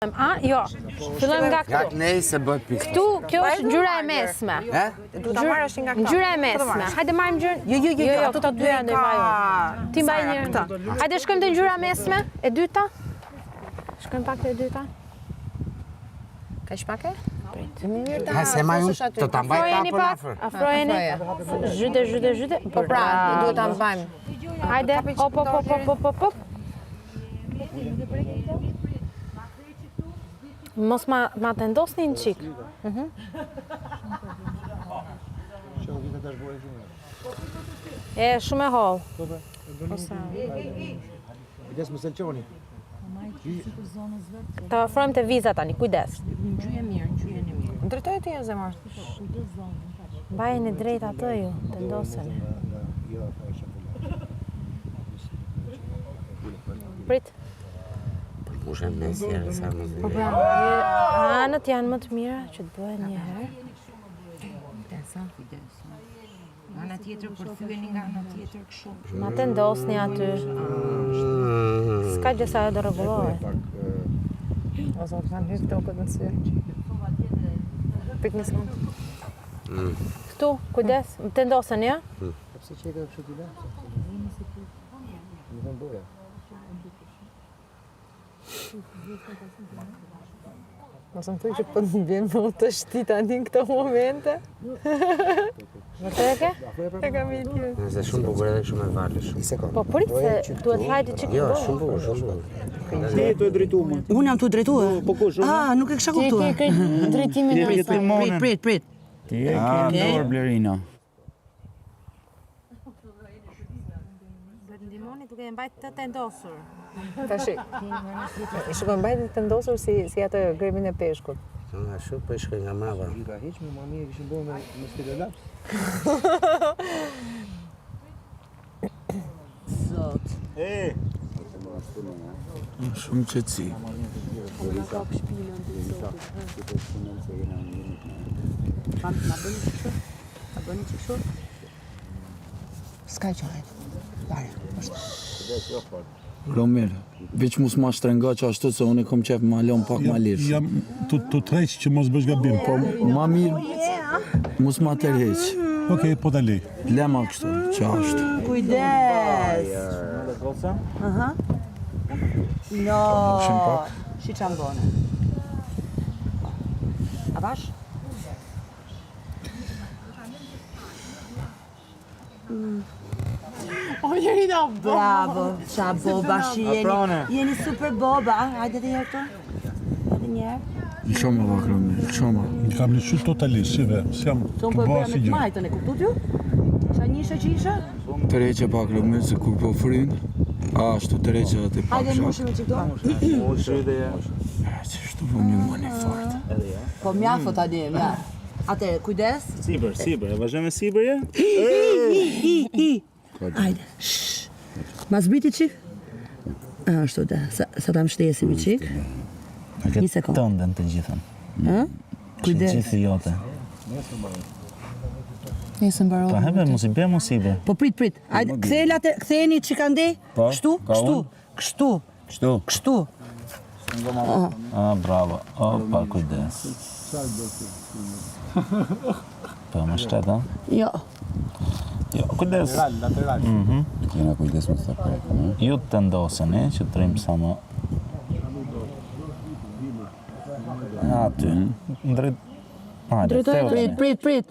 Jo, fillojmë nga këtu. Gak nej se bëhet pikë. Këtu, kjo është ngjyra e mesme. Du ta marrësh nga këta. Ngjyra e mesme. Hajde marrim ngjyrën. Jo, ato të dyja ndaj major. Ti mbaj njërin. Hajde shkojmë te ngjyra mesme, e dyta. Shkojmë pak te e dyta. Kaq pak e? Ha se ma unë të ta mbaj pa afër. Afrojeni. Zhyte. Po pra, duhet ta mbajmë. Hajde, hop. Mos ma të ndosni në qik. E, shumë e hollë. Kujdes më selqoni. Ta afrojmë të viza tani, kujdes. Drejtoj ti e zemër. Mbajeni drejt atë ju, të ndoseni. Prit. Pushem në sjerë sa më Po pra, anët janë më të mira që të bëhen një herë. Ana tjetër përthyeni nga ana tjetër kështu. Ma të ndosni aty. S'ka gjë sa ajo do rregullohet. O zot, kanë hyrë tokët në sy. Prit një sekundë. Këtu, kujdes, të ndoseni, ja? Pse që e ka kështu t'i la? Më thënë boja. Mos më thuj që po të vjen më të shti tani në këto momente. Vërtet e ke? E kam i tjerë. Nëse shumë bukur edhe shumë e varë shumë. Një sekundë. Po prit se duhet hajti çik. Jo, shumë bukur. Ti e të drejtuar. Unë jam të drejtuar? Po kush? Nuk e kisha kuptuar. Ti ke drejtimin e Prit. Ti e ke ndor Blerina. Do të ndihmoni duke e mbajtur të ndosur. Tashi. Shikoj mbajti të ndosur si atë gremin e peshkut. Nga shumë po i shkoj nga mava. I ka heq me mami e kishin bërë me stilolaps. Zot. Shumë qetësi. S'ka që hajtë. Romel, veç mos ma shtrenga që ashtu se unë e kom qef ma lom pak ma lirë. Jam të treq që mos bësh gabim. Po ma mirë, mos ma tërheq. Okej, po ta lej. Lema kështu, që ashtu. Kujdes. Aha. No. Shi që ambone. A bash? O, jeri da bo. Bravo, qa boba shi jeni. Jeni super boba. Hajde të herë këto. Hajde një herë. Qoma vak Romel, qoma. Kam lëshu totalisht, si dhe. S'jam të bëha si gjë. Majtën e kuptu t'ju? Qa njësha që isha? Tërheqe pak Romel se kur po frynë. Ashtu tërheqe atë pak Hajde shak. mushë me që këto. Që shtu po një mani fort. Po mjafo tani, mjafo. Ate, kujdes. Sibër, e vazhdo me sibër je? Ajde, ma zbriti qik? Ashtu da, sa ta më shtesim i qik? Një sekund. Tëndën të gjithën. Kujdes. Gjithë jote. Nisë mbaroj. Pa hebe, mos i be, mos i be. Po prit. Ajde, ktheni qik ande? Po, Kështu? ka unë? Kështu. Bravo. Opa, kujdes. Po, më shtet, ha? Jo. Jo, kujdes. Lateral. Kena kujdes me të pak. Ju të ndoseni, që të rrim sa më... Aty. Ndrejt... Prit.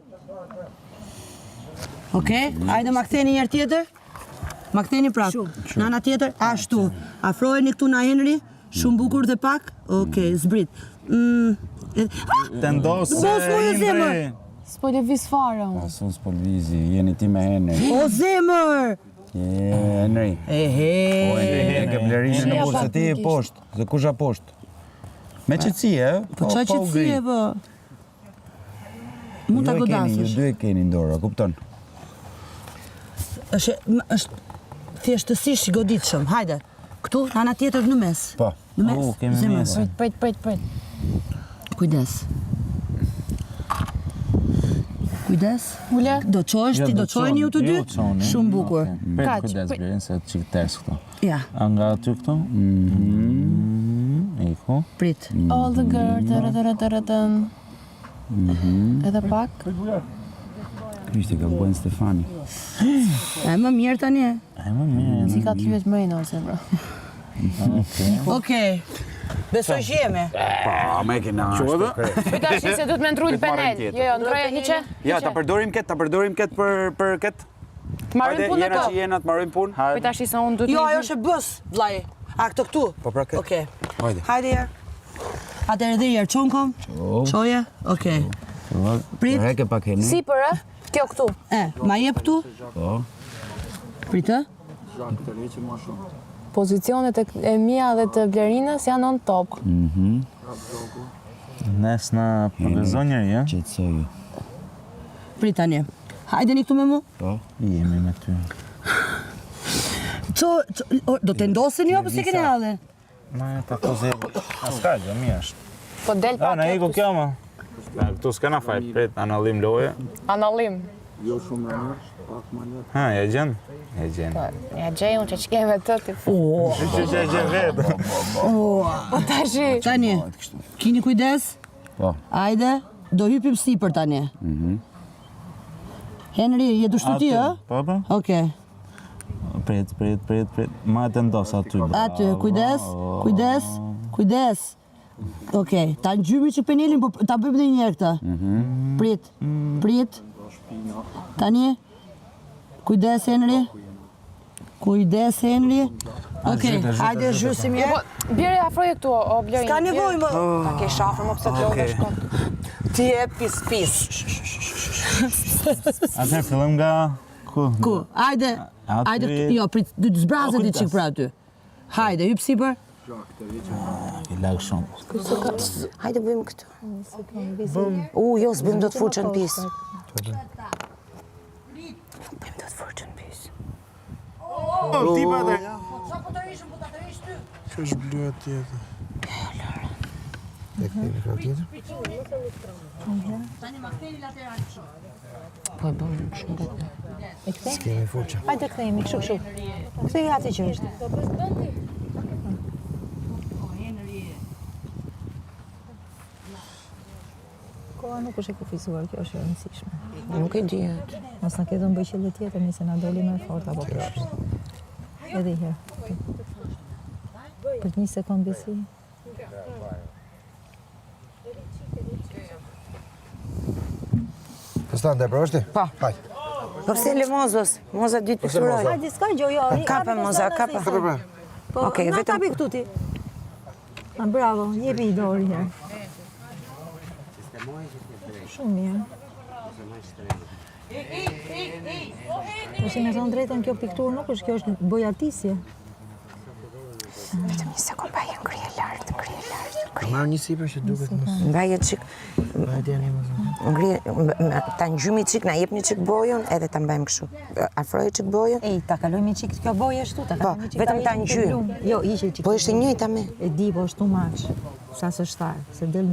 Okej, ajde ma ktheni njerë tjetër. Ma ktheni prap. Nana tjetër, ashtu. Afrojeni këtu na Henry. Shumë bukur dhe pak. Okej, zbrit. Të ndosë, Mos mu e zemër. S'po lëviz fare unë. Asun s'po lvizi, jeni ti me Henry. O zemër. Henry. E ke Blerinën në burë, se ti e poshtë, se kusha poshtë. Me qëtësi, e? Po qa qëtësi e bë? Mund të godasësh. Ju dy e keni ndora, kupton? është thjeshtësisht goditshëm. Hajde. Këtu, ana tjetër në mes. Po. Në mes. Kemi mes. Prit. Kujdes. Ule. Do qosh ti, do qojnë ju të dy? Shumë bukur. Kujdes Blerin, se të qikë ters këto. Ja. A nga aty këto? Iku. Prit. All the girl, tërëtërëtërëtën. Edhe pak. Ishte ka buen Stefani. E më mirë tani. E më mirë. Si ka të lyet mrejnë ose, bro. Okej. Besoj që jemi. Pa, me kena ashtu. Tash se du të me ndrujt penel. Jo, ndroje hiqe. Ja, ta përdorim këtë për këtë. Marrim punë Jena këto. që jena të marrim punë. Po tash se unë du të Jo, ajo është e bës, vllai. A këto këtu? Po pra këtë. Okej. Hajde. Hajde herë. Atëherë dhe herë çonkom. Çoje. Okej. Prit. Reke pak heni. Sipër, ë? Kjo këtu. Ma jep këtu? Po. Prit, ë? Pozicionet e mia dhe të Blerinës janë on top. Nes na përgëzon njëri, ja? Qetësoju. Prit tani. Hajdeni këtu me mu? Po. Jemi me ty. Do të ndoseni apo si keni halli? Ma ta koze. Aska gjë, mi është. Po del pak. Na iku kjo ma. Këtu s'ka na fal, prit analim loje. Analim. Ha, ja gjën? Ja gjën. Ja gjej unë që qkeme të ti. Që gjën vetë. Po tashi. Tani, kini kujdes? Po. Ajde, do hypim sipër tani. Henry, je dushtu ti, ë? Po, po. Okej. Prit. Ma të ndos aty. Aty, kujdes. Okej, ta ngjymi që penelin, po ta bëjmë edhe një herë këtë. Prit. Tani. Kujdes Henry. Okej, hajde zhysim Po, herë. bjeri afroje këtu, o Blerin. S'ka nevojë më. Ta ke shafër më pse të lodhe shkot. Ti e pis. Atëherë fillim nga ku? Ku? Hajde, jo, prit, dy zbrazët i qik pra aty. Hajde, hyp sipër. I lagë shumë. Hajde bëjmë këtu. Jo, s'bëjmë do të furqën pis. Bëjmë do të furqën pis. Ti pa dhe. Që është blu tjetër? E këti mikro tjetër? Po e bëjmë shumë gëtë. S'kemi furqa. Hajde kthehemi, kështu. Kthehemi aty që është. Koha nuk është e kufizuar, kjo është e rëndësishme. Nuk e di atë. Mos na ketë bëj qëllë tjetër, nëse na doli më fort apo poshtë. Edhe herë. Për një sekond besi. Pëstan, dhe përështi? Pa. Hajde. Po pse le mozos? Moza dytë pikturoj. Hajde, s'ka gjë, jo. Kape moza, kape. Po, Okej, na vetëm- kapi këtu ti. Bravo, jepi i dorë herë. Shumë mirë. Po që me thonë drejtën, kjo pikturë nuk është, kjo është bojatisje. Vetëm një sekund pa jenë krije lartë. Marë një sipër që duket mos. Nga jetë qik, Hajde janë ta ngjymi qik, na jep një qik bojën, edhe ta mbajmë kështu. Afroje qik bojën. Ej, ta kalojmë qik, kjo bojë është tu, ta kalojmë qik. vetëm ta hiqim ngjymë. te blumë. Jo, hiqe qik. Po është e njëjta me. E di, po është too much. Sa së shtarë, se del...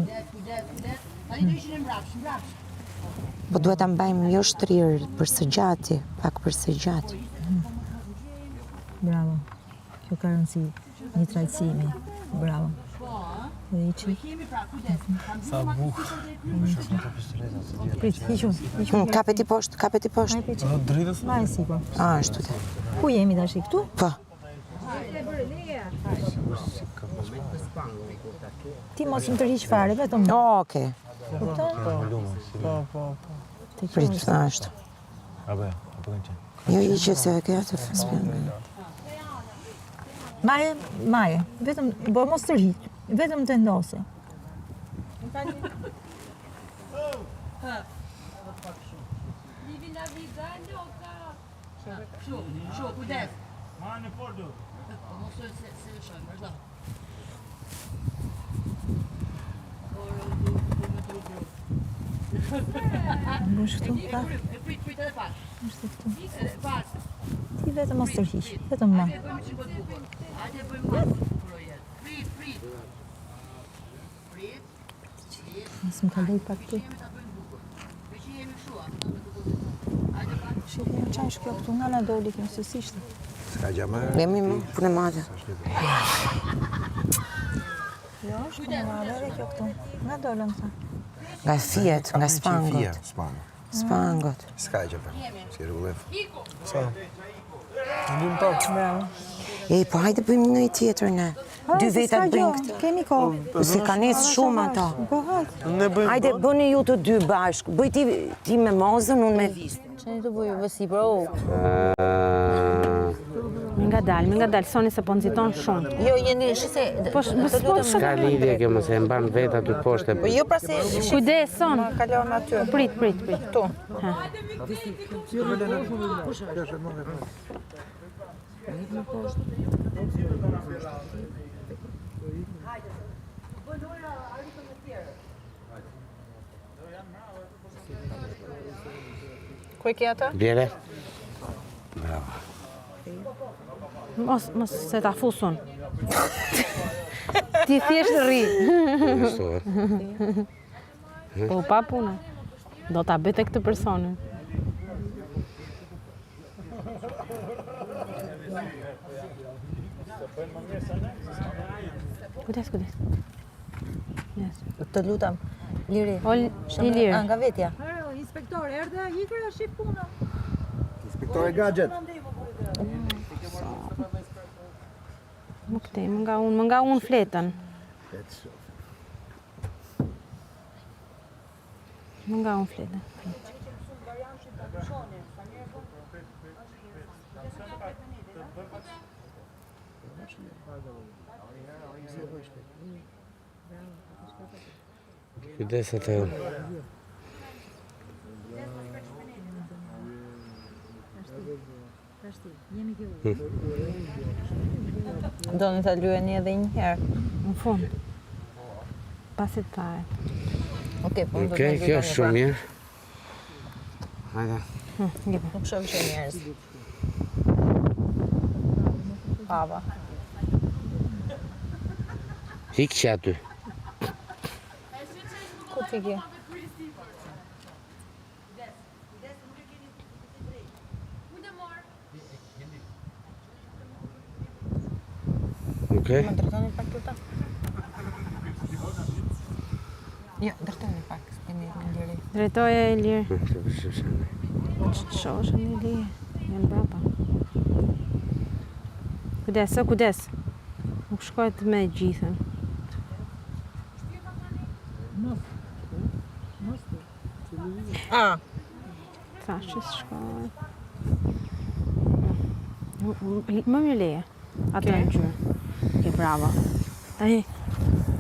Po duhet ta mbajmë jo shtrirë, për së gjati, pak për së gjati. Bravo. Kjo ka rëndësi, një trajtësimi. Bravo. Dhe i qik. Prit, hiqun. Kapet i poshtë. Hajpe qik. Ma e si, po. Ashtu te. Ku jemi tash i këtu? Po. Ti mos më tërhiq fare, vetëm. Okej. Te Prit, ashtu. Apo kënë qenë. Jo, i që se e ke atë fëspjën. Maje, vetëm, po mos tërhiq, vetëm të ndosë. Mbush këtu, pa? Është këtu. Ti vetëm mos tërhiq, vetëm ma. Mos më kaloj pak tu. Shikoj, çfarë është kjo këtu, nga na doli kjo, se si ishte. S'ka gjama. Jemi më punë madhe. Jo, është në madhe kjo këtu. Nga dolën këta. Nga Fiat, nga Spangot. Fia, Spango. Spangot. S'ka gjë për. Si rrugëllef. Sa? Ndim pak. Bravo. E, po hajde bëjmë një tjetër ne. Dy vetat bëjmë këtë. Kemi kohë. Se ka nisë shumë ata. Po hajde. Ne bëjmë. Hajde, bëni ju të dy bashkë. Bëj ti me Mozën, unë me... Çani të bëjë vësi, bro. Më nga dalë, soni se po nxiton shumë. Jo, jeni shise. Po S'ka lidhje kjo mëse e mban vetë aty poshtë. Po jo pra se kujdes son. kalon aty. Prit. Këtu. Ku e ke atë? Bjere? Mos se ta fusun. Ti thjesht rri. Po pa punë. Do ta bëte këtë personin. Kujdes. Yes. Të lutam. Liri. Liri. Nga vetja. Inspektor, erdhe, ikër, shif puna. Inspektore Gadget. Më këtej, më nga unë fletën. Më nga unë fletën. Kujdes atë. Doni ta luajeni edhe një herë. Në fund. Pasi të paret. Okej, po do të Okej, kjo është shumë mirë. Hajde. Nuk shoh që njerëz. Pava. Hik që aty. Ku ti ke? Okej. Më ndërtoni pak këta. Jo, ndërtoni pak. Keni Liri. Drejtoje e lirë. Shë. Shoshën e lirë. Janë brapa. Kujdes. Nuk shkojt me gjithën. Thash që s'shkojt. Më mirë leje. Ato në gjyrë. Okej, bravo. Tani.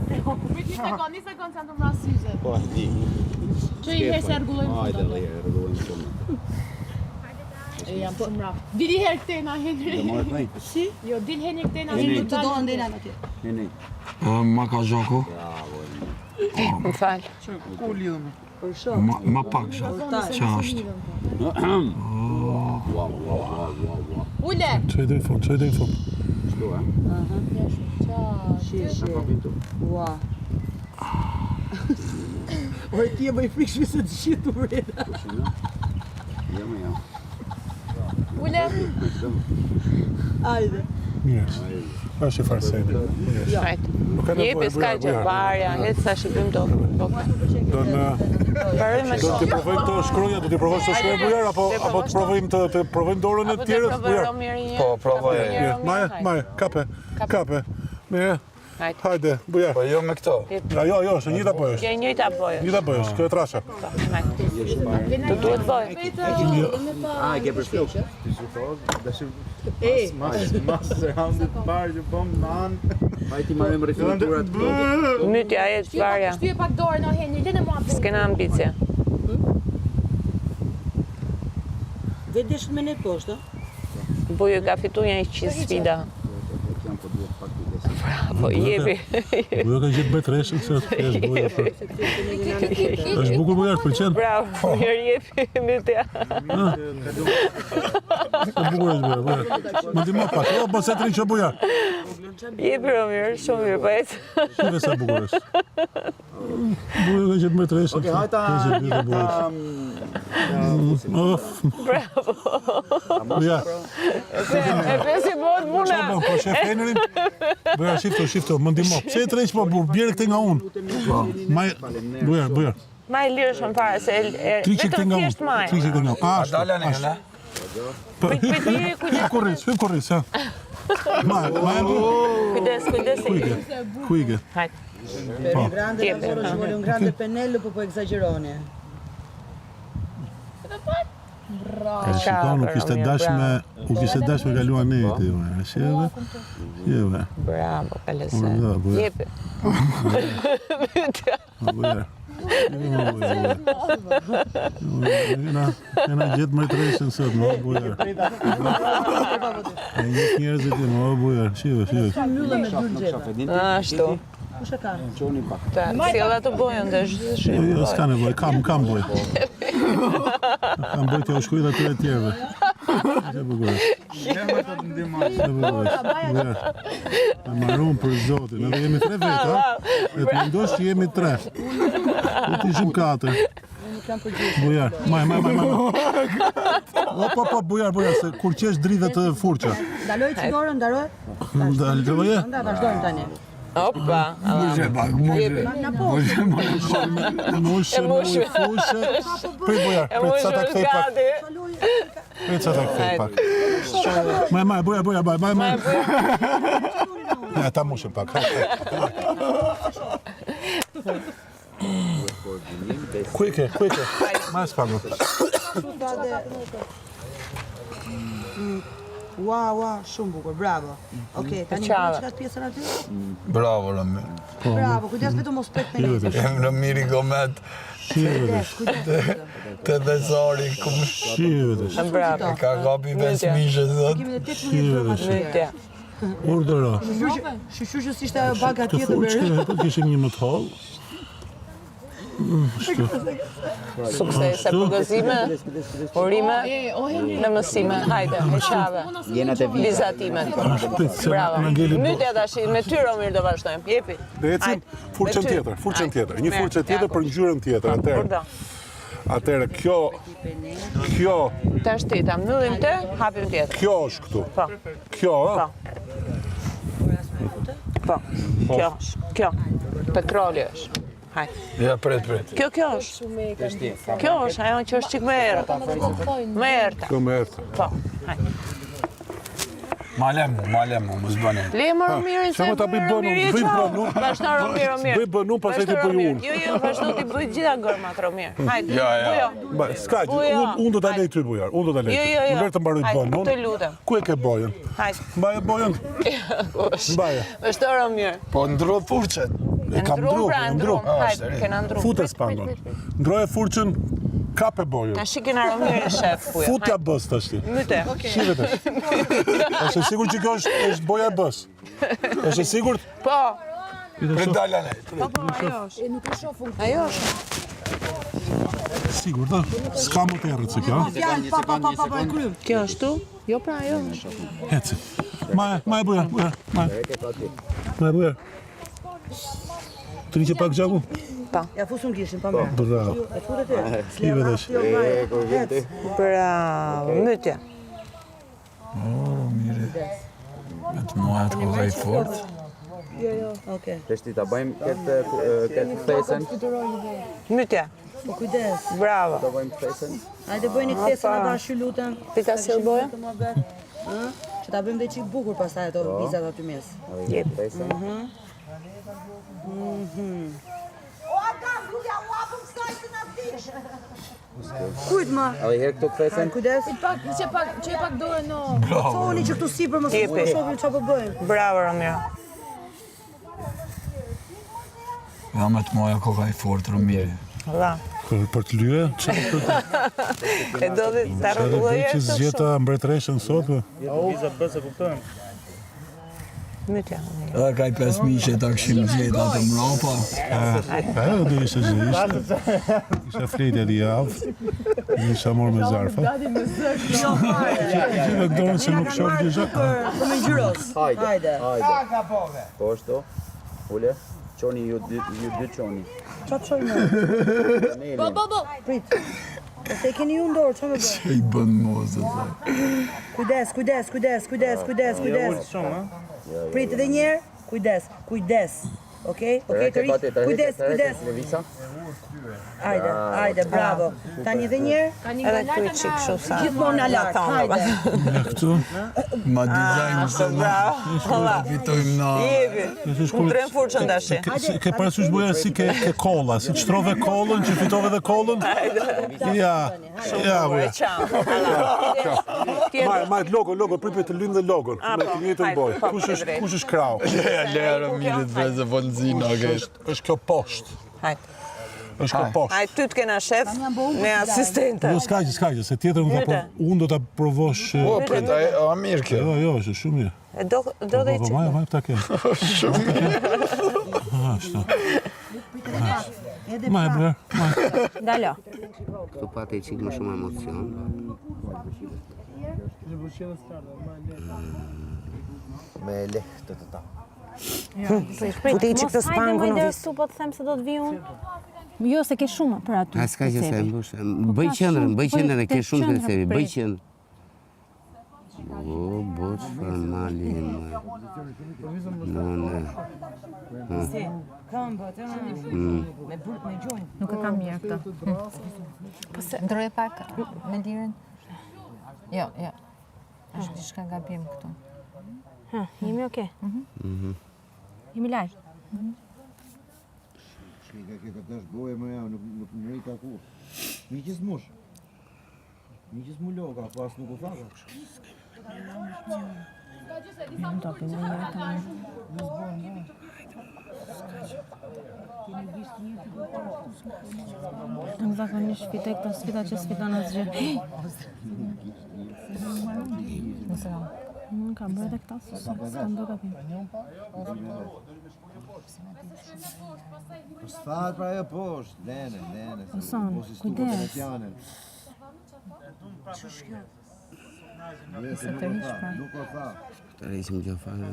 Një sekund se të mra syze. Po, di. Që i herë se rregullojmë Hajde, rregullojmë shumë. Jam shumë mra. Dili herë këtej na Henry. Do marrë kënej? Si? Jo, dil herë këtej na Henry. Të do ndena atje. Henry. Ma ka zhoko? Më falë. Ku lidhëm? Ma pak zhoko. Qa është? Ule! Që i drejtë fund, Shtu, Ua. Ore ti e bëj frikshme se të gjithë të vreda. Ja. Ule! Ajde. Mirë. Është i farseni. Jepi s'ka që varja, hetë sa shqipim do. Do t'i provojmë të shkronja, do t'i provojmë të shkronja bujar, apo të provojmë dorën e tjerët bujar? Po, provoj. Maje, kape. Mirë. Hajde, bujar. Po jo me këto. Jo, është njëta po është. Njëjta bojë. Njëta po është, kjo e trasha. Të duhet bojë. E ke përshkruar? Ti supos, mas se handi të parë që po më anë. Hajti marrim refilturat. Myti aje të varja. Shtyje pak dorën o Henry, lene mua. S'kena ambicie. Vetë desh me net poshtë, Buju ka fitu një 100 sfida. Bravo, jepi. Bujo ka gjithë bëjtë reshën, se është bujo. është bukur bujar, pëlqen? Bravo, mirë jepi, mytja. Bukur është bujar. Më ndihmo pak, po se të rinë që bujar. Jepi ro mirë, shumë mirë, po ecë. Shive sa bukur është. Buja ka qëtë mbretëreshën. Okej, hajta. Bravo. Buja. E pesi bëhet muna. Po shef Henrin. Buja, shifto, më ndihmo. Pse e treq po burr, bjerë këtë nga unë. Buja. Ma e lirë shumë fare, se vetëm thjesht maj. Triqe këtë nga unë. Ashtë. Shpim korris, ja. Maj. Kujdes. Kujke. Hajde. Un grande pennello, po exageroni. E shikon, u kishte dash me kaluan neti, shjeve. Bravo, Kalese. Jepi. Kena gjithë mbretëreshën sot, më bujar. E një njerëzit i më bujar, shive. Ashtu. Sjella të bojën dhe Jo, s'ka nevoj, kam boj. Kam boj t'ja u shkujt atyre tjerve. Se bukur. E marrum për zotin, edhe jemi 3 veta, e të mendosh që jemi 3. E të ishim 4. Bujar, maj. Po, bujar, se kur qesh dridhet të furqa. Ndaloj dorën, ndaroj? Ndaloj? Vazhdojmë tani. Opa. Mushë. Prit bujar, sa ta kthej pak. Maj, bujar. Ja, ta mushëm pak. Kujke. Ma s'pagu. Ua, shumë bukur, bravo. Okej, tani çka pjesën aty? Bravo, Ramir. Bravo, kujdes vetëm mos pret me nejtë. Jem Ramiri Gomet. Të dhesori, Bravo. ka kapi 5 mishe, thot. Kemi edhe 18 informacione. Urdëro. Shqyqyr që s'ishte baga tjetër Furqke, po kishim një më të hollë. Suksese, përgëzime, urime, në mësime. Hajde, heqave. Vizatimet. Bravo. Mytja tash, me ty Romir do vazhdojmë. Jepi. Dhe ecim furqen tjetër. Një furqe tjetër për ngjyrën tjetër. Atëherë kjo tash ti ta mbyllim të, hapim tjetër. Kjo është këtu. Po. Kjo, a? Po. Kjo. Petroli është. Hajde. Ja, pret. Kjo është. Kjo është, ajo që është qik më erë. Më erë. Kjo më erë. Po, hajde. Malemu, mos bëni. Lemë Romirin se bëj bënu. Vazhdo Romir. Bëj bënu, pastaj ti bëj unë. Jo, vazhdo ti bëj gjitha gërmat Romir. Hajde. Ja. S'ka, unë do ta lej ty bujar. Unë do ta lej. Jo. Më lër të mbaroj bënun. Të lutem. Ku e ke bojën? Hajde. Mbaje bojën? Mbaje. Vazhdo Romir. Po ndro furqet. E kam ndru. Hajde, kena ndru. Futes pangon. Ndroje furqën, kape bojën. Tash kena Romirin shef puja. Futja bës tash ti. Myte. Shive tash. Është sigurt që kjo është boja e bës. Është sigurt? Po. Dalane. Ajo është. Sigurt, a? S'ka më të errët se kjo. Pa, e krym. Kjo është tu? Jo, pra, ajo është. Eci. Ma e buja. Të një që pak gjaku? Ja fusun gishin, pa merë. Bravo. E futë ty. Shive tash. Bravo. Mytja. Mire. Me të muajt koha i fort. Jo, okej. Reshti ta bëjmë këtë fesën. Mytja. Po kujdes. Bravo. Ta bëjmë fesën. Hajde bëjni ktesën ata shy lutem. Pita sjell boja? Që ta bëjmë dhe qik bukur pastaj ato vizat aty mes. Jep. Fesën. Kujt ma? A dhe herë këtu fesën? Kujdes. Që pak dorën no. Thoni që këtu sipër mos Jepi. shohim çfarë po bëjmë. Bravo, Romir. Ja, me të muajt koha i fort, Ramiri. Valla. Për të lyhe? E do dhe ta rrotulloje që zgjeta mbretëreshën sot? Mytja. Edhe ka i 5 mishe ta këshim zjeta të mrapa. Ajo dhe ishe isha flejtja di javë. Isha morë me zarfa. Gjithë këdorën se nuk shofë gjë. Për me ngjyros. Hajde. Po ashtu. Ule. Qoni, ju dy qoni. Qa të shojnë? Prit. Se keni ju ndorë, që me bërë? Që i bën mozë, Kujdes. Prit edhe njerë, kujdes. Okej, të rritë, kujdes. Ajde, bravo. Tani edhe njerë, Edhe këtu i qikë shu sa. gjithmonë në lartë, hajde. Ja këtu, ma dizajnë se na fitojmë na. U trem furqën dashi. Ke parasysh buja si ke kolla, si që trove kollën, që fitove dhe kollën? Ja, buja. Majt logo, pripi të lymë dhe logon. Me të njëjtën boj. Kush është krau? Lera mirit veze volzina, është kjo poshtë. Hajde. Është kjo poshtë. Hajde, ty të kena shef, me asistente. Jo, s'kajqë, se tjetër unë do t'a provosh... O, prita, a mirë kjo. Jo, është shumë mirë. Do dhe i qikë. Vaj pëta ke. Shumë mirë. Ashtu. Maj, bre, maj. Dalo. Këtu pate i qikë më shumë emocion. Me lehtë të ta. Ku ti i qikë të spangu në visë. Po të them se do të vi unë. Jo, se ke shumë për aty. A s'ka që se mbush. Bëj qëndrën, e ke shumë të sebi. Bëj qëndrën. O, boç formali, None. Nuk e kam mirë këto. Po se ndroje pak me lirën. Jo. Është diçka gabim këtu. Jemi okay. Jemi live. Shika ke këtë është boje më ja, nuk në rejta ku. Mi qësë mush. Mi qësë mu loka, po asë nuk u thaka. Nuk do pëmë një të më. Në zakonisht shpite këto sfida që sfidan asgjë. Nëse kam. Nuk kam bërë dhe këta, s'kam bërë gabim. Po s'fat pra jo poshtë, lene. Son, kujdes. Se të rish pra. Nuk o tha. Të rejqim kjo fare.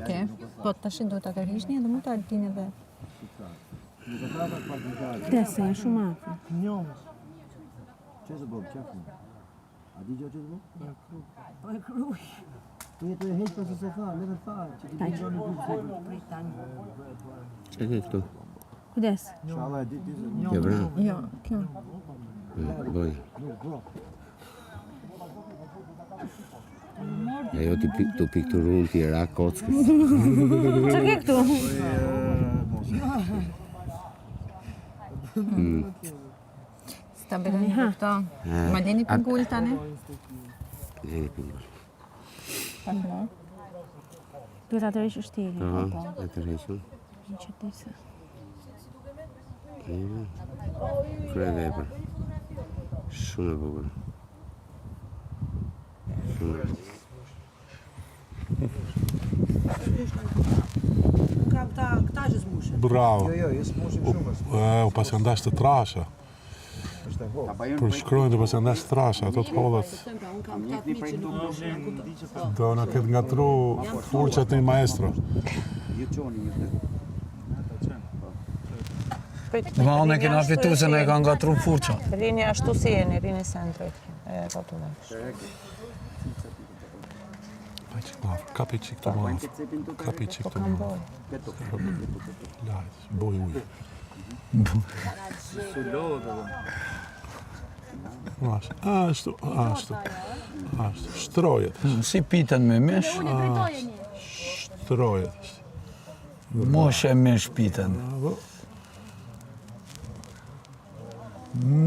Ke? Po të tashin do të tërhishni edhe mund të altini edhe. Kujdes, e shumë afër. Që se bërë, qafë? A di gjo që se bërë? Po e kruj. Të jetë e heqë për se tha, leve tha. Që ti gjo në kujtë. Që ke këtu? Kujdes. Shala e ditë se... Kjo bra? Jo, kjo. Boj. Ajo të pikturun t'i ra kockës. Që ke këtu? Sta bëjnë këto. Ma dini pingull tani? Leni pingull. Pak më. Duhet atë rishë shtiri. E të rejqëm. Në që disa. Kërë e vepër. Shumë e bukur. Këta që s'mushe. Bravo. Jo, s'mushim shumës. U pas janë dash të trasha. Përshkrojnë dhe pas janë dash të trasha, ato të hollat. Do në këtë ngatru furqat një maestro. Ma unë e kena fitu se ne ka nga tru furqa. Rini ashtu si jeni, rini sentrit. E ka të dhe. Kapi qik të mafë. Lajt, boj ujë. Ashtu. Shtrojet. Si piten me mesh, Shtrojet. moshe mesh piten.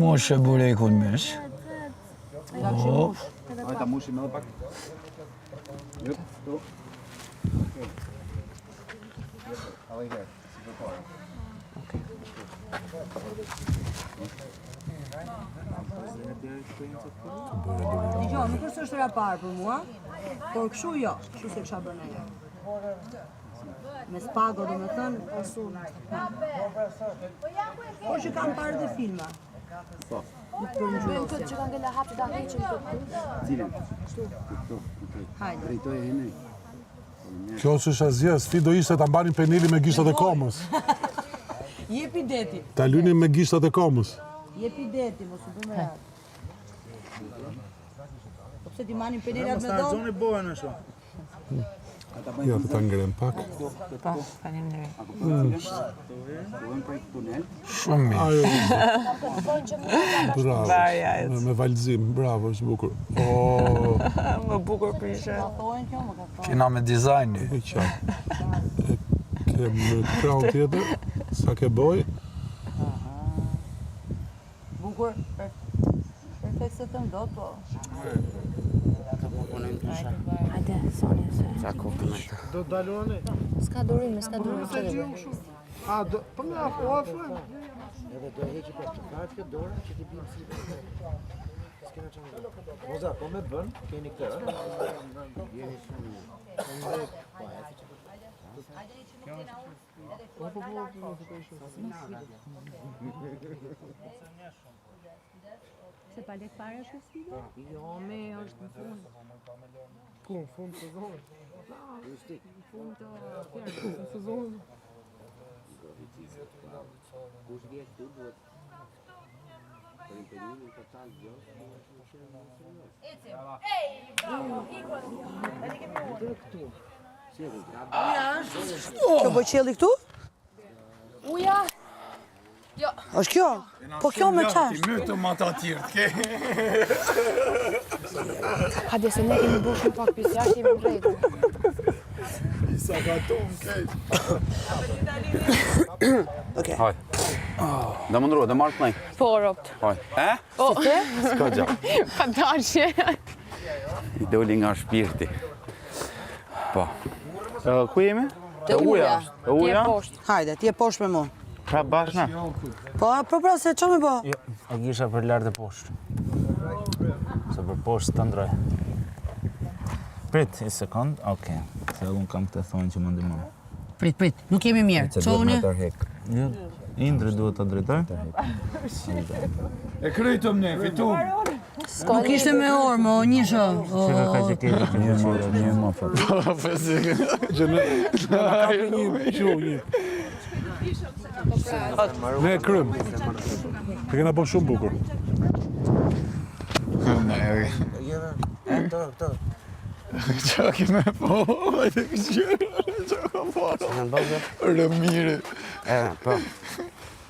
Moshe burekun mesh. Ajta mushim edhe pak. Jup, tu. Alej her, si përpare. Dgjoj, nuk është e parë për mua, por kështu jo, kështu se kisha bërë ne. Me spago do me thënë, por që kam parë dhe filma. Nuk për më gjurë. Këtë që kanë gëllë hapë që da heqëm këtë. Cilën? Hajde. Drejtoj e hene. Kjo s'është asgjë, sfi do ishte ta mbanin penili me gishtat e komës. Jepi deti. Ta lynin me gishtat e komës. Jepi deti, mos u bëmë radhë. Po pse ti manin penelat me dorë? Zoni bohen ashtu. Ja, të ta ngrem pak. Po, faleminderit. Shumë mirë. Ajo. Bravo. Me valzim, bravo, është bukur. Më bukur prishe. Kena me dizajni. E qartë. Kem në krau tjetër, sa ke boj. Bukur. Perfekt se të ndot, po. Hajde, Sonja, se. Sa kohë me të. Do dalone? S'ka durim, s'ka durim. A, do, për nga ofre? Moza, po me bën, keni këtë, Se pa lek fare është sfida? Jo, me është në fund. Ku, në fund të zonë? Në fund të fjerë, në sezon. Kjo bëj qelli këtu? Uja! Është kjo? Po kjo me qash. Ti mytë më ata tjerë, t'ke. Hajde, se ne kemi bërë shumë pak pjesë, jashtë jemi drejtë. Isa ka tonë, kejtë. Okej. Haj. Da më ndrua, da marrë të nej. Po, ropt. Haj. S'ka gjak. Pa dashje. I doli nga shpirti. Po. Ku jemi? Te uja. Te uja? Hajde, ti e poshtë me mu. Pra bashna? Po, pra, se që me bo? Jo, e kisha për lartë e poshtë. Se për poshtë të ndroj. Prit, i sekund, okej. Se unë kam këtë thonë që më ndimon. Prit, nuk jemi mirë. Qone? Jo, Indri duhet të drejtoj. E krytëm ne, fitum. Nuk ishte me orë, më njësho. Shika ka që kejtë që një më fërë. Ne e krym. Të kena bo shumë bukur. Qa kime po, ajde këqyre, qa ka para. Rëmire. Po.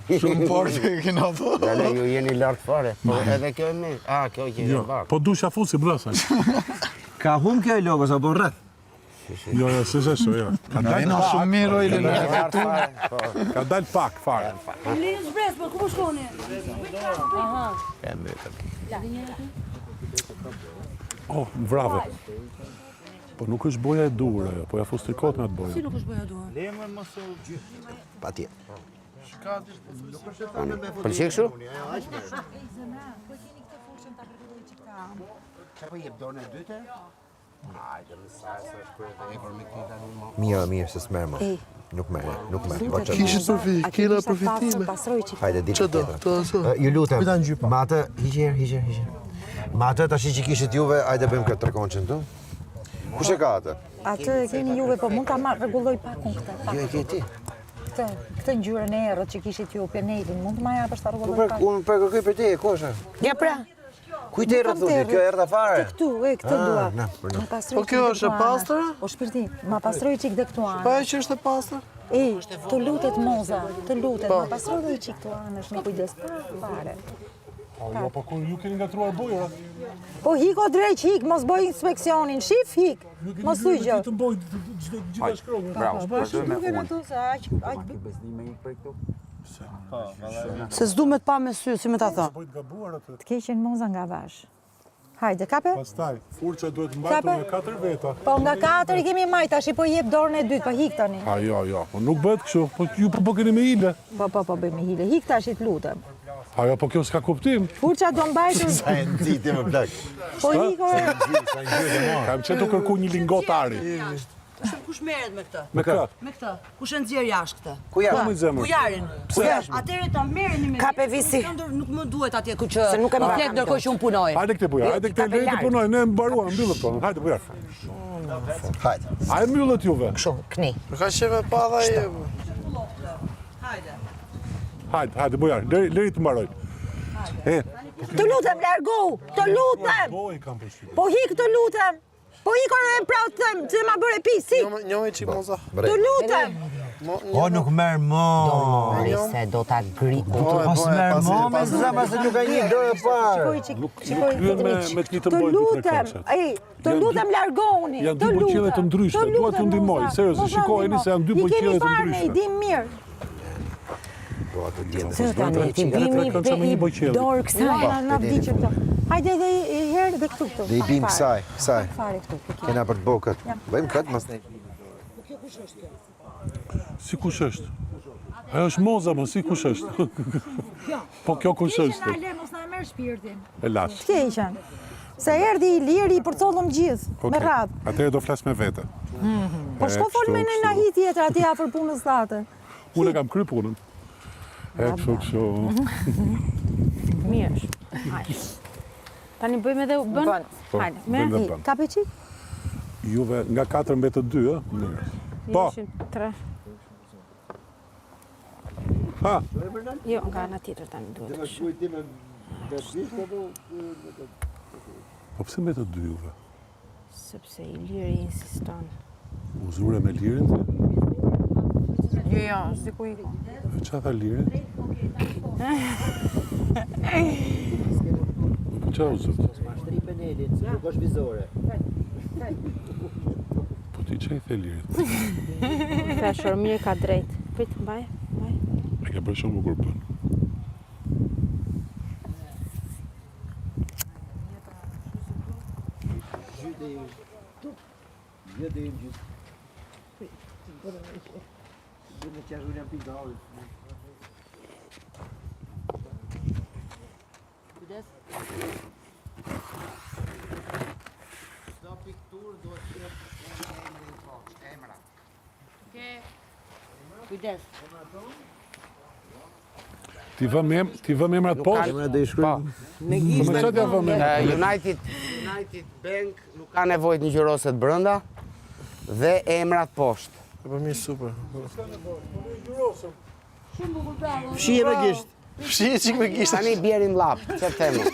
Shumë partë e kena po. Dale, ju jeni lartë fare. Po edhe kjo e mirë. A, kjo që e bakë. Po du shafusi, brasa. Ka hum kjo e logos, apo rrët? Jo, se shesho, jo. Ka Na jena shumë mirë, o i lënë. Ka dal pak, fare. Linë shbres, po ku shkoni? Oh, vrave. Po nuk është boja e dur, ajo, po ja fustrikot me atë boja. Si nuk është bëja duar? Pa tje. Pëlqe kështu? Mirë, se s'merë më. Nuk merë. Kishit përfi, kena përfitime. Hajde, ditë tjetër. Ju lutem, ma atë, hiqer. Ma atë tash që kishit juve, hajde bëjmë këtë trekonqen tu. Kush e ka atë? Atë e keni juve, po mund ta rregulloj pakun këtë. Jo, e ke ti. Këtë ngjyrën e errët që kishit ju penelin, mund të ma japësh ta rregulloj pakun. Unë për kërkoj për ti, kosha. Ja pra. Kujt e rrët thotë, kjo erdha fare. Këtu, këtë dua. Po kjo është e pastër? O shpirti, ma pastroj çik dhe këtu anë. Pa e që është e pastër? Të lutet Moza, të lutet, ma pastroj dhe çik këtu anësh me kujdes fare. Jo, po kur ju keni ngatruar bojërat. Po hik o drejt, hik, mos bëj inspeksionin, shif, hik. Mos thuj gjë. Të mboj gjitha shkrovën. Bravo, përdoj me unë. Se s'du me t'pa me sy, si me ta thon. Bojt gabuar atë. Të keqen Moza nga vash. Hajde, kape? Pastaj, furça duhet mbajtur nga 4 veta. Po nga 4 i kemi majt, tash i po jep dorën e dytë, po hik tani. Jo, po nuk bëhet kështu, po ju po keni me hile. Po bëjmë hile, hik tash i të lutem. Jo, po kjo s'ka kuptim. Furça do mbajtur. Sa e nxiti më plak. Po hik o. Kam që të kërku një lingot ari. Kush merret me këtë? Me këtë. Me këtë. Kush e nxjerr jashtë këtë? Ku ja? Ku i zemër? Ku jarin? Atëre ta merreni me. Kape visi. Nuk më duhet atje ku që. Se nuk e mbra. Flet ndërkohë që un punoj. Hajde këtë buja, hajde këtë lejtë punoj, ne mbaruam, mbyllëm tonë, hajde buja. Hajde. A e myllët juve? Kështu, kni. Ka qeve pa dha e... Hajde, bojar, lëri të mbaroj. Të lutem, largohu! Të lutem! Po hik, të lutem! Po hik orë e pra të them, që ma bërë e pi, si! Njohi qik moza. Të lutem! O, nuk merë mo. Mori se do ta gri. Pas merë mo, me zama se nuk a një dorë e parë. Nuk kryen me të një të Të mbojnë lutem, të lutem largohuni, Janë të dy lutem. bëqile të ndryshme, dua t'ju ndihmoj, seriozisht, shikojeni se janë dy bëqile të I kemi farë, ndryshme. i dim mirë. Se tani ti bimi dorë kësaj. Na vdiqe këto. Hajde edhe i herë dhe këtu këtu. Dhe i bim kësaj. Fare këtu. Kena për të bo këtë. Bëjmë këtë, mas ne. Si kush është? Ajo është moza, më si kush është? Po kjo kush është? Mos na merr shpirtin. E lash. T'keqen. Se erdhi i liri, i përcollëm gjithë, me radhë. Atëherë do flas me vete. Po shko fol me në nahi tjetër, ati afër punës dhate. Unë kam kry punën. Kështu. Mirë është. Hajde. Tani bëjmë edhe bën. Hajde, merë. Kape qik? Juve nga 4 mbetë 2, ë? Mirë. Po. 3. Ha. Jo, nga ana tjetër tani duhet të shkoj. Po pse mbetë 2 juve? Sepse i liri insiston. U zure me lirin? Jo, s'di ku i ka. Qa tha lirin? Qa u zërë? Po ti që i the lirit? Ka shormir ka drejt. Prit, mbaj. E ke bërë shumë bukur bën. Ti vëm emrat poshtë? Emrat do i shkruajmë. Po me çfarë ja vëm emrat? United Bank nuk ka nevojë të ngjyroset brenda dhe emrat poshtë. Po mirë, super. Fshije me gisht. Fshije qik me gisht. Tani bjerin lap, që tema.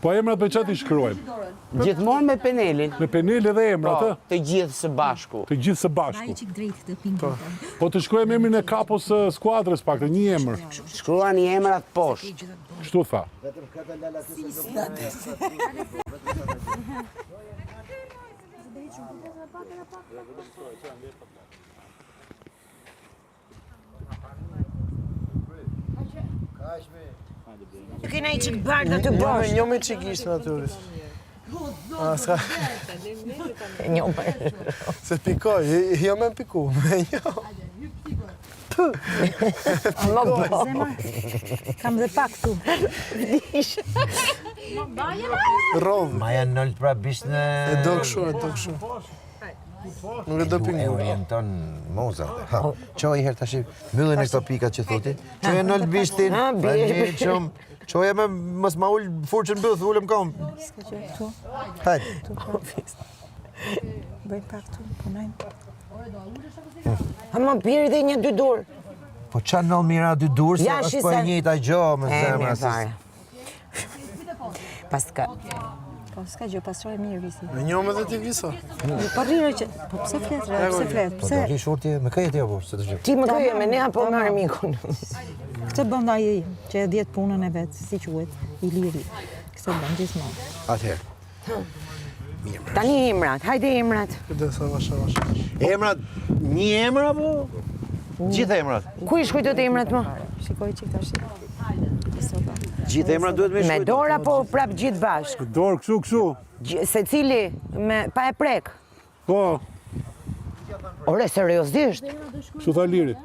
Po emrat me çfarë i shkruajmë? Gjithmonë me penelin. Me penel edhe emrat, ë? Të gjithë së bashku. Të gjithë së bashku. Qik drejt të pingin. Po të shkruajmë emrin e kapos së skuadrës pak, të një emër. Shkruani emrat poshtë. Kështu tha. Ju kena i qik bardha të bosh. Njo me qik ishtë naturis. Ska... Njo me. Se pikoj, jo me piku. Kam dhe pak tu. Rodh. Ma janë nëllë pra bisht në... E do këshu. Nuk e do pingu. E orienton moza. Qoj herë tash, myllin e këto pikat që thuti. Qoj e nëllë bishtin, pa një qëmë. Qoj e me mës ma ullë furqën bëth, ullëm kam. Ska që tu. Hajde. Bëjmë pak tu, po najmë. Ama bjerë dhe një 2 dur. Po qa nëllë mira 2 dur, se Ja, është shi po e se- njëta gjo me zemra. mirë fare. Pas ka... Po s'ka gjë, pastroj mirë visi. Me njo me dhe ti visa. Po rrirë që... Po pse flet, pse flet? Po Pse? do ki shurti, me kaj e tja po, se të gjë. Ti më kryje me ne apo marë mikun? Këtë bën ai që e djetë punën e vetë, si quhet, i liri. Këtë bën gjithmonë. Atëherë. Tani emrat, hajde emrat. Këde sa vasha. Emrat, një emra po? Gjithë emrat. Ku i shkujtot emrat më? Shikoj që tash. Gjithë emrat duhet me Me shkujtë. dorë apo prap gjithë bashkë? Dorë, kështu. Se cili pa e prek? Po, Ore, seriosisht? kështu tha lirit.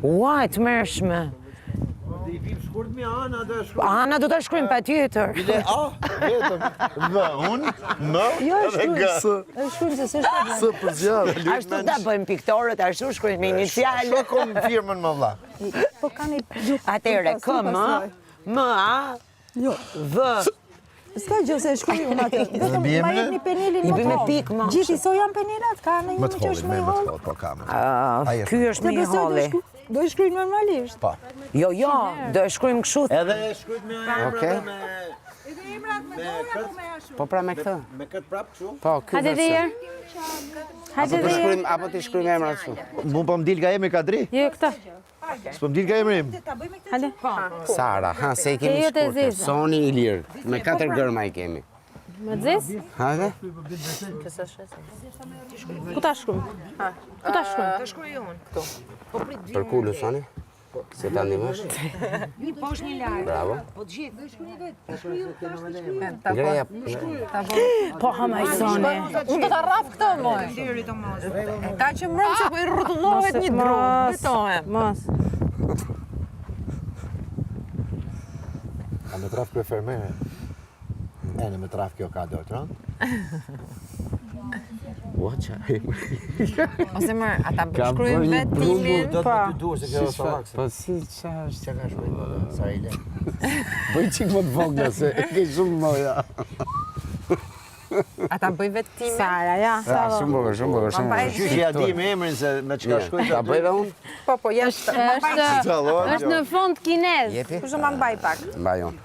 Uaj, të mërshme. Ana do të shkruajmë pa tjetër. Vetëm. Dhe, unë, në, Jo, edhe gë. e shkruajmë se s'është problem. Së për zjarë. Ashtu ta bëjmë piktorët, ashtu shkruajmë me iniciale. Shko kom firmën më vlla. Po kanë i Atere, K, M, M, A, Jo. V, S'ka gjë se shkruaj unë atë. Vetëm bie ma me? jepni penelin I më bi me të pikë, ma. Gjithë so janë penelat, ka në një Më që të është holli, me më të holl. holli, po kamë. Ky është me i halli. Do e shkruaj normalisht. Po. Jo, do e shkruajmë kështu. Edhe shkruajt me Okej. me Edhe emrat me dorë apo me ashtu? Po pra me këtë. me këtë prap kështu. Po, ky Hajde dhe version. herë. Hajde dhe herë. Apo ti shkruajmë emrat kështu. Mu po m'dil ka emri Kadri? Jo, këtë. S'po m'dil ka emri im? Hajde. Sara, ha, se i kemi Ke jetë e shkurtër. zezë. Soni i lirë. Me 4 gërma i kemi. Më zes? Hajde. Ku ta shkruaj? Ku ta shkruaj? Për kulu, Soni. Se ta ndihmosh? Bravo. Greja. Po, hama i Soni. Unë do ta rraf këtë moj. Ka që mbrëm që po i rrotullohet një drum. Betohem. Mos. A me traf kërë fermere? E në me traf kjo ka dorë, tron? Waqa. Ose më, ata Ka shkruajnë bërë një vetë brumë, timin. Do të të duhet se kjo është salakse. Po si qa është? Qa ka shkruaj, Sarile? Bëj qik më të vogla se e ke shumë moja. Ata bëjnë vetë timin. Sara, ja. Shumë bërë, shumë bërë, shumë bërë. Qysh ja di me emrin se me qka shkruaj Ta bëj dhe unë? Po, jashtë. Është në fond kinez. Jepi? Kusht ma mbaj pak. Mbaj unë.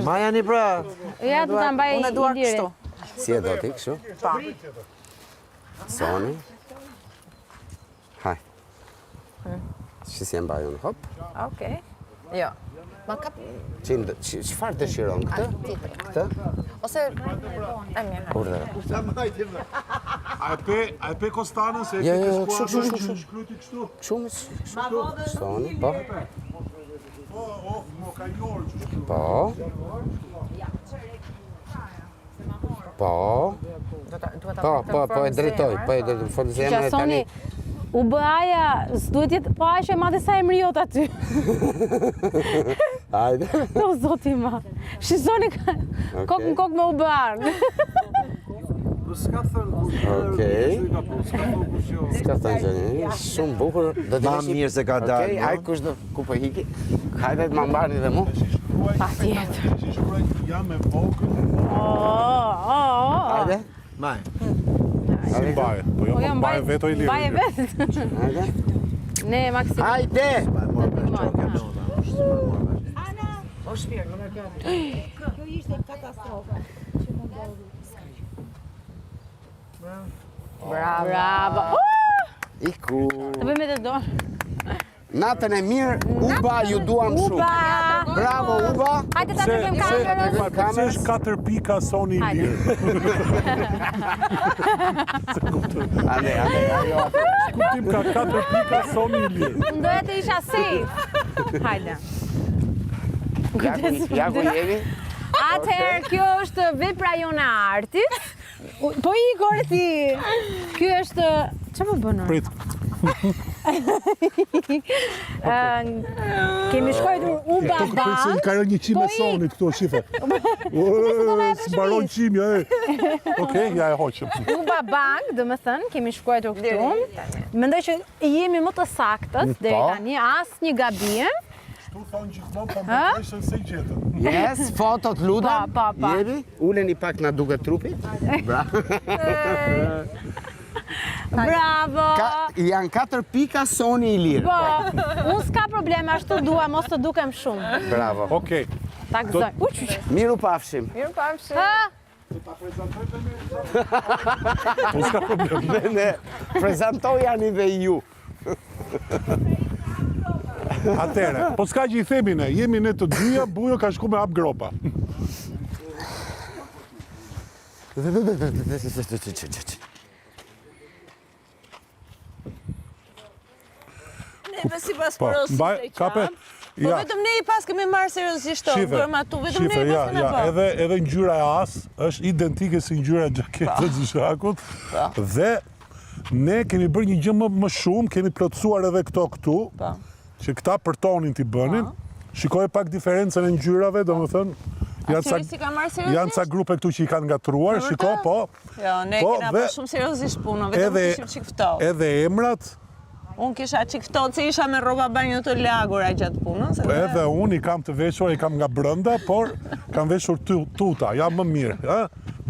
Maja një pra. Ja, du ta mbaj Unë e dua Ilirit. kështu. Si e do ti, kështu? Pa. Soni. Haj. Që si e mbaj unë, hop. Okej. Jo. Ma kap... Qëfar dëshiron këtë? Këtë? Ose... E mirë. Urdhëra. A e pe Kostanën se e Jo, ke jo, skuadrën kështu. që shkryti kështu? Shumë, Soni, po. Po, mo ka njërë që shkru. Po. Po. Po, e drejtoj, po e drejtoj. Folë Që zemën e Soni, tani. u bë aja, s'duhet jetë, po aja që e madhe sa emri jot aty. Hajde. O, zoti ma. Shizoni ka kokë në kokë me u bë ardhë. S'ka thënë Okej. S'ka thënë gjeni. Shumë bukur. Do të Ma mirë se ka dalë, Okej, hajde kush do, ku po hiki? Hajde të më mbarni dhe mu. Pa tjetër. Që shkruaj jam e vogël, Hajde. Maj. si mbaje. Po jo më mbaje vetë o i lirë. Mbaje vetë. Hajde. Ne, Maksim. Hajde! Bravo. Iku. Të bëjmë edhe dorë. Natën e mirë, Uba, ju duam shumë. Uba! Bravo, Uba. Hajde ta tregojmë kamerës. Se është 4 pika Soni i lirë. Ande, ajo. Kuptim ka 4 pika Soni i lirë. Unë doja të isha safe. Hajde. Ja ku jemi? Atëherë, kjo është vepra jone e artit. Po i kore ti. Ky është... Që po bënë? Prit. Kemi shkojtur Uba Se Bank. ka një qime Sonit këto, shife. S'baron qimja, e. Okej, ja e hoqëm. Uba Bank, dhe më thënë, kemi shkojtur këtu. Mendoj që jemi më të saktët, deri tani, asë një gabim. Shtu thonë gjithmonë, pa më këshën se i gjetën. Yes, fotot lutem. Pa. Jebi, uleni pak na duket trupit. Bravo. Bravo! Janë 4 pika Soni i lirë. Po, unë s'ka probleme, ashtu dua, mos të dukem shumë. Bravo. Okej. Ta gëzoj. Miru pafshim. Mirë pafshim. Po s'ka problem. Dhe ne prezentoj janë dhe ju. Atere, po s'ka që i themi ne, jemi ne të dyja, Bujo ka shku me hap gropa. Neve si pas Po, porosit mbaj, e kape, qamë. Po vetëm ne i pas kemi marrë seriozisht të bërma tu, vetëm ne i pas këna bërë. Edhe ngjyra e as është identike si ngjyra e gjaketës së Zhakut. Dhe ne kemi bërë një gjë më shumë, kemi plotësuar edhe këtu, që këta për tonin t'i bënin. Shikoj pak diferencën e ngjyrave, domethënë, janë ca grupe këtu që i kanë ngatruar, shiko, po. Jo, ne kena bërë shumë seriozisht punën, vetëm ishim qik ftohtë. Edhe emrat, Unë kisha qik ftohtë se isha me rroba banjo të lagura gjatë punës. Edhe unë i kam të veshur, i kam nga brënda, por kam veshur tuta, jam më mirë.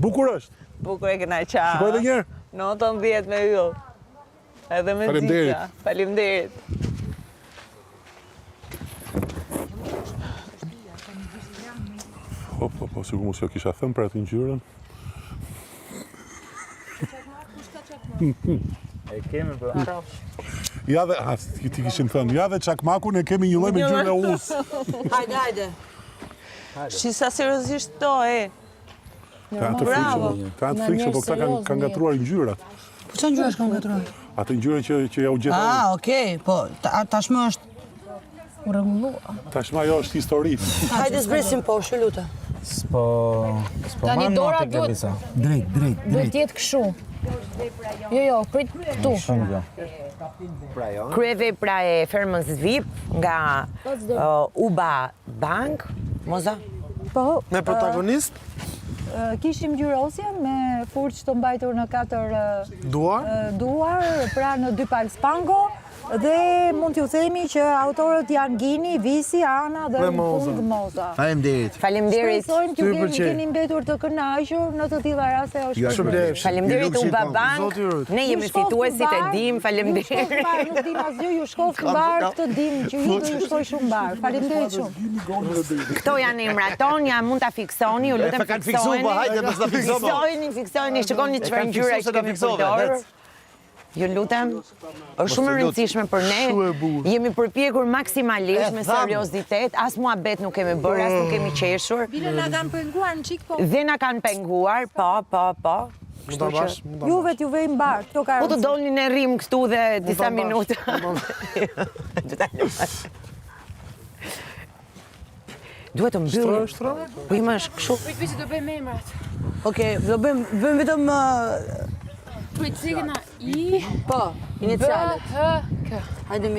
Bukur është. Bukur e këna qa. Shikoj edhe njerë. 19 me yll. Edhe me dzika. Faleminderit. Po, sigur mos jo kisha thënë për atë ngjyrën. E kemi për Ja dhe, ti kishim thënë, ja dhe çakmakun e kemi një lloj me ngjyrën e us. Hajde. Shisa seriozisht to, Kanë të frikshëm, po këta kanë gatruar ngjyrat. Po çfarë ngjyrash kanë gatruar? Atë ngjyrën që ja u gjeta. Okej, po tashmë është u rregullua. Tashmë ajo është histori. Hajde zbresim poshtë, lutem. S'po Tani marrë dora te Glisa. Drejt. Duhet jetë kështu. Jo, prit këtu. Shumë gjë. Kryevepra e fermës VIP nga UBA Bank, Moza? Po, Me protagonist? kishim gjyrosje me furç të mbajtur në 4 duar, pra në 2 palë spango, dhe mund t'ju themi që autorët janë Gini, Visi, Ana dhe në fund Moza. Faleminderit. Faleminderit. Shpresojmë t'ju keni mbetur të kënaqur në të tilla raste është shpërblim. Faleminderit UBA Bank. Ne jemi fituesit e dim, faleminderit. Ju shkoftë mbar, nuk dim asgjë, ju shkoftë mbar, këtë dim që ju do ju shkoj shumë mbar. Faleminderit shumë. Këto janë emrat tonë, ja mund ta fiksoni, ju lutem fiksojeni. Fiksojeni, shikoni çfarë ngjyra që kemi përdorur. Ju lutem, është shumë e rëndësishme për ne. Jemi përpjekur maksimalisht me seriozitet, as muhabet nuk kemi bërë, as nuk kemi qeshur. Bile na kanë penguar në çik po. Dhe na kanë penguar, po. Juve t'ju vej mbar, këto ka. Po të dolni në rrim këtu dhe disa minuta. Duhet të mbyllim. Po ima është kështu. Prit, do bëjmë emrat. Okej, do bëjmë vetëm Prit, signa I. po, inicialet. K. Hajde me